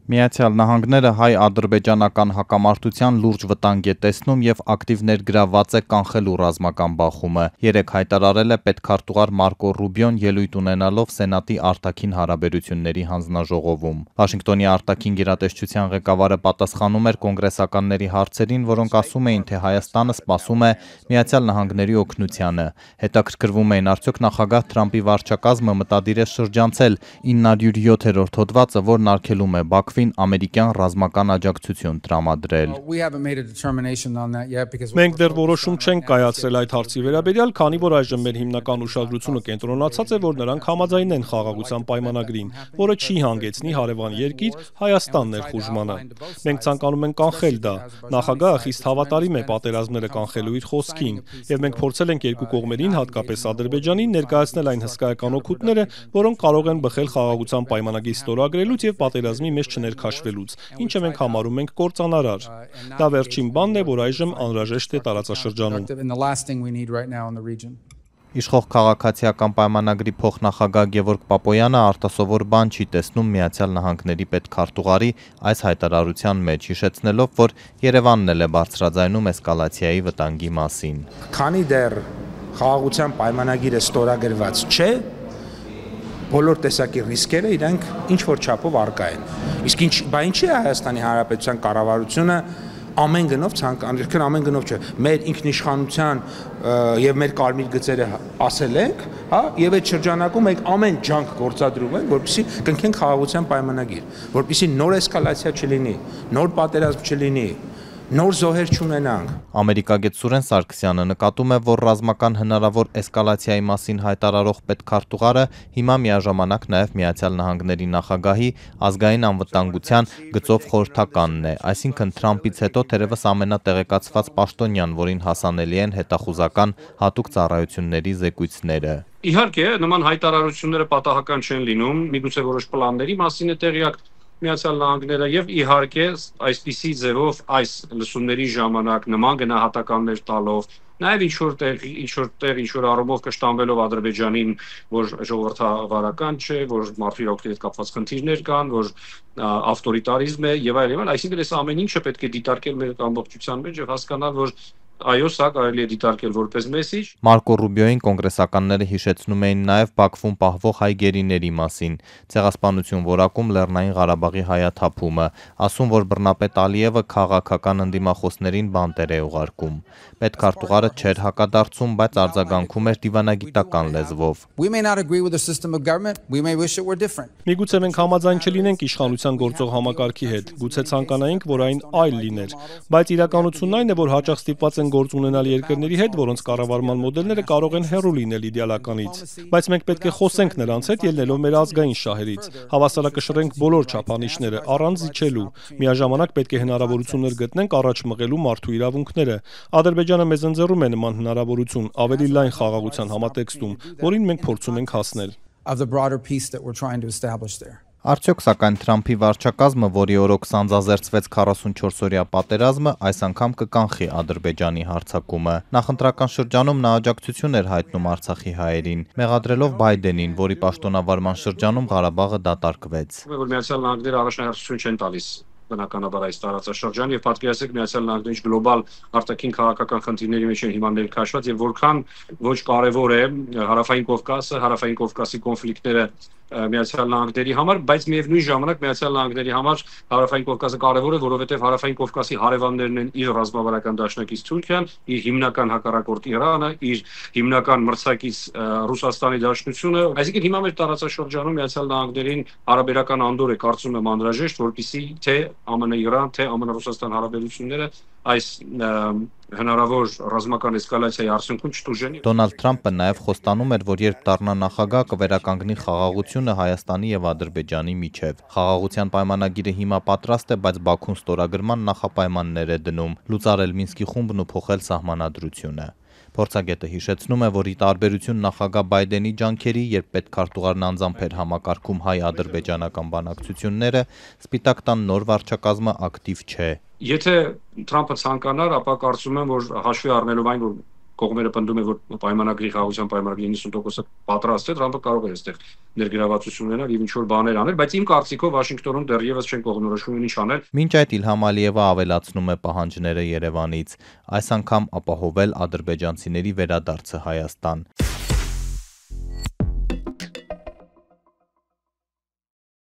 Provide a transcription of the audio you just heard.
Միացյալ Նահանգները հայ-ադրբեջանական հակամարտության լուրջ վտանգ է տեսնում եւ ակտիվ ներգրավված է կանխելու ռազմական բախումը։ Երեկ հայտարարել է պետքարտուղար Մարկո Ռուբիոն ելույթ ունենալով Սենատի արտաքին հարաբերությունների հանձնաժողովում։ Վաշինգտոնի արտաքին գերատեսչության ղեկավարը պատասխանում էր կոնգրեսականների հարցերին, որոնք ասում էին, թե Հայաստանը սպասում է Միացյալ Նահանգների օգնությանը։ Հետաքրքրվում էին, արդյոք նախագահ Թրամփի վարչակազմը մտադիր է շրջանցել 907-րդ հոդվածը, որն արգելում է Բաքվին ամերիկյան ռազմական աջակցություն տրամադրել։ Մենք դեռ որոշում չենք կայացրել այդ հարցի վերաբերյալ, քանի որ այժմ մեր հիմնական ուշադրությունը կենտրոնացած է, որ նրանք համաձայնեն խաղաղության պայմանագրին, որը չի հանգեցնի հարևան երկիր Հայաստան ներխուժմանը։ Մենք ցանկանում ենք կանխել դա։ Նախագահը խիստ հավատարիմ է պատերազմները կանխելու իր խոսքին, եւ մենք փորձել ենք երկու կողմերին, հատկապես Ադրբեջանին, ներկայացնել այն հսկայական օգուտները, որոնք կարող են բխել խաղաղության պայմանագրի ստորագրելուց եւ պատերազմի մեջ չներքաշվելուց, ինչը մենք համարում ենք կործանարար։ Դա վերջին բանն է, որ այժմ անհրաժեշտ է տարածաշրջանում։ Իշխող քաղաքացիական պայմանագրի փոխնախագահ Գևորգ Պապոյանը արտասովոր բան չի տեսնում Միացյալ Նահանգների պետքարտուղարի այս հայտարարության մեջ, հիշեցնելով, որ Երևանն էլ է բարձրաձայնում էսկալացիայի վտանգի մասին։ Քանի դեռ խաղաղության պայմանագիրը ստորագրված չէ, բոլոր տեսակի ռիսկերը իրենք ինչ որ չափով առկա են։ Իսկ ինչի է Հայաստանի Հանրապետության կառավարությունը ամեն գնով ամեն գնով չէ, մեր ինքնիշխանության եւ մեր կարմիր գծերը ասել ենք, հա, եւ այդ շրջանակում մենք ամեն ջանք գործադրում ենք, որպեսզի կնքենք խաղաղության պայմանագիր, որպեսզի նոր էսկալացիա չլինի, նոր պատերազմ չլինի, նոր զոհեր չունենանք։ Ամերիկագետ Սուրեն Սարգսյանը նկատում է, որ ռազմական հնարավոր էսկալացիայի մասին հայտարարող պետքարտուղարը հիմա միաժամանակ նաև Միացյալ Նահանգների նախագահի ազգային անվտանգության գծով խորհրդականն է, այսինքն Թրամփից հետո թերևս ամենատեղեկացված պաշտոնյան, որին հասանելի են հետախուզական հատուկ ծառայությունների զեկույցները։ Իհարկե, նման հայտարարությունները պատահական չեն լինում, միգուցե որոշ պլանների մասին է տեղյակ Միացյալ Նահանգները եւ իհարկե այսպիսի ձևով այս լսումների ժամանակ նման գնահատականներ տալով նաեւ ինչ որ առումով կշտամվելով Ադրբեջանին, որ ժողովրդավարական չէ, որ մարդու իրավունքների հետ կապված խնդիրներ կան, որ ավտորիտարիզմ է եւ այլն, այսինքն այս ամեն ինչը պետք է դիտարկել մեր ամբողջության մեջ եւ հասկանալ, որ այո, սա կարելի է դիտարկել որպես մեսիջ։ Մարկո Ռուբիոին կոնգրեսականները հիշեցնում էին նաև Բաքվում պահվող հայ գերիների մասին, ցեղասպանություն որակում Լեռնային Ղարաբաղի հայաթափումը, ասում, որ բռնապետ Ալիևը քաղաքական ընդդիմախոսներին բանտեր է ուղարկում։ Պետքարտուղարը չէր հակադարձում, բայց արձագանքում էր դիվանագիտական լեզվով։ Միգուցե մենք համաձայն չլինենք իշխանության գործող համակարգի հետ, գուցե ցանկանայինք, որ այն այլ լիներ, բայց իրականությունն այն է, որ հաճախ ստիպված են գործ ունենալ երկրների հետ, որոնց կառավարման մոդելները կարող են հեռու լինել իդեալականից, բայց մենք պետք է խոսենք նրանց հետ, ելնելով մեր ազգային շահերից, հավասարակշռենք բոլոր չափանիշները, առանց զիջելու, միաժամանակ պետք է հնարավորություններ գտնենք առաջ մղելու մարդու իրավունքները։ Ադրբեջանը մեզ ընձեռում է նման հնարավորություն ավելի լայն խաղաղության համատեքստում, որին մենք փորձում ենք հասնել։ Արդյոք սակայն Թրամփի վարչակազմը, որի օրոք սանձազերծվեց 44-օրյա պատերազմը, այս անգամ կկանխի Ադրբեջանի հարձակումը։ Նախընտրական շրջանում նա աջակցություն էր հայտնում Արցախի հայերին, մեղադրելով Բայդենին, որի պաշտոնավարման շրջանում Ղարաբաղը դատարկվեց։ Որ Միացյալ Նահանգները առաջնահերթություն չեն տալիս բնականաբար այս տարածաշրջան եւ պատկերացրեք Միացյալ Նահանգների գլոբալ արտաքին քաղաքական խնդիրների մեջ են հիմա ներկայացված եւ որքան ոչ կարեւոր է Հարավային Կովկասը, Հարավային Կովկասի կոնֆլիկտները Միացյալ Նահանգների համար, բայց միևնույն ժամանակ Միացյալ Նահանգների համար Հարավային Կովկասը կարևոր է, որովհետև Հարավային Կովկասի հարևաններն են իր ռազմավարական դաշնակից Թուրքիան, իր հիմնական հակառակորդ Իրանը, իր հիմնական մրցակից Ռուսաստանի Դաշնությունը, այսինքն հիմա մեր տարածաշրջանում Միացյալ Նահանգներին հարաբերական անդոր է, կարծում եմ անհրաժեշտ, որպեսզի թե ԱՄՆ-Իրան, թե ԱՄՆ-Ռուսաստան հարաբերությունները այս հնարավոր ռազմական էսկալացիայի արդյունքում չտուժեն։ Դոնալդ Թրամփը նաև խոստանում էր, որ երբ դառնա նախագահ կվերականգնի խաղաղությունը Հայաստանի եւ Ադրբեջանի միջև։ Խաղաղության պայմանագիրը հիմա պատրաստ է, բայց Բաքուն ստորագրման նախապայմաններ է դնում՝ լուծարել Մինսկի խումբն ու փոխել սահմանադրությունը։ Փորձագետը հիշեցնում է, որ ի տարբերություն նախագահ Բայդենի ջանքերի, երբ պետքարտուղարն անձամբ էր համակարգում հայ-ադրբեջանական բանակցությունները, Սպիտակ տան նոր վարչակազմը ակտիվ չէ։ Եթե Թրամփը ցանկանար, ապա կարծում եմ, որ հաշվի առնելով այն, որ կողմերը պնդում են, որ պայմանագրի խաղաղության պայմանագրի 90%-ը պատրաստ է, Թրամփը կարող է այստեղ ներգրավվածություն ունենալ եւ ինչ-որ բաներ անել, բայց իմ կարծիքով Վաշինգտոնում դեռևս չեն կողմնորոշվում ինչ անել։ Մինչ այդ Իլհամ Ալիևը ավելացնում է պահանջները Երևանից, այս անգամ ապահովել ադրբեջանցիների վերադարձը Հայաստան։